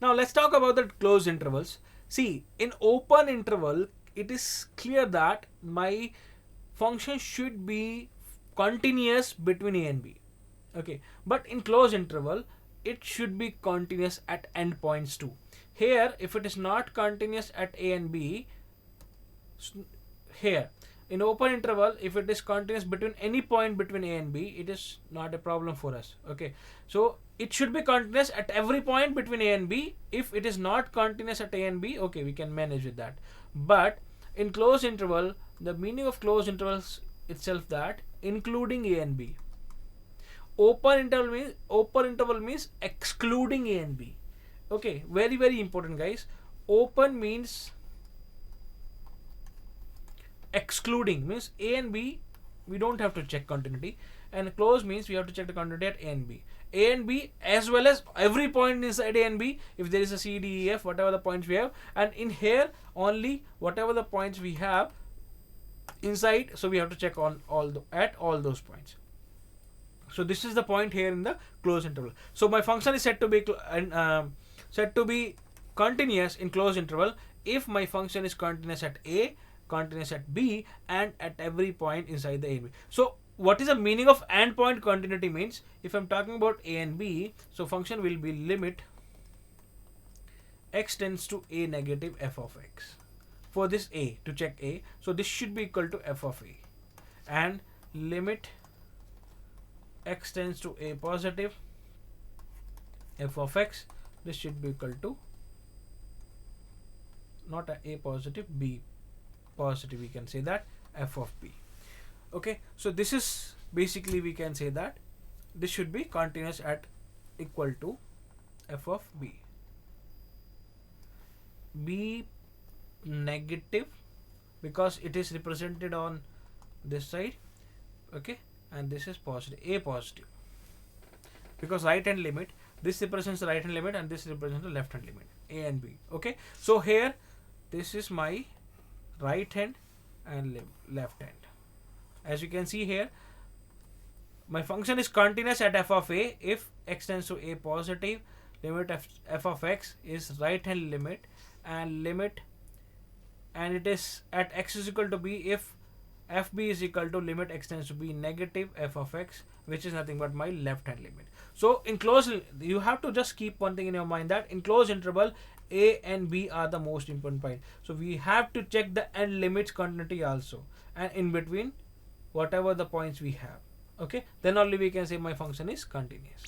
Now let's talk about the closed intervals. See, in open interval, it is clear that my function should be continuous between a and b. Okay, but in closed interval, it should be continuous at endpoints too. Here, if it is not continuous at a and b, here in open interval, if it is continuous between any point between a and b, it is not a problem for us. Okay, so it should be continuous at every point between a and b. If it is not continuous at a and b, okay, we can manage with that. But in closed interval, the meaning of closed intervals itself that including a and b. Open interval means excluding a and b. Okay, very important, guys. Open means excluding, means a and b we don't have to check continuity, and close means we have to check the continuity at a and b. A and b as well as every point inside a and b, if there is a c, d, e, f, whatever the points we have, and in here only whatever the points we have inside, so we have to check on at all those points. So this is the point here in the closed interval. So my function is said to be continuous in closed interval if my function is continuous at a, continuous at b, and at every point inside the a and b. So what is the meaning of endpoint continuity means? If I'm talking about a and b, so function will be limit x tends to a negative f of x. For this a, to check a, so this should be equal to f of a, and limit x tends to a positive f of x, this should be equal to not a positive, b positive, we can say that f of b. Okay, so this is basically, we can say that this should be continuous at equal to f of b. B negative because it is represented on this side, okay, and this is positive, a positive, because right hand limit, this represents the right hand limit and this represents the left hand limit, a and b. Okay, so here this is my right hand and left hand. As you can see here, my function is continuous at f of a if x tends to a positive, limit f of x is right hand limit, and it is at x is equal to b if fb is equal to limit x tends to be negative f of x, which is nothing but my left hand limit. So in closed, you have to just keep one thing in your mind, that in closed interval a and b are the most important point. So we have to check the end limits continuity also, and in between whatever the points we have. Okay, then only we can say my function is continuous.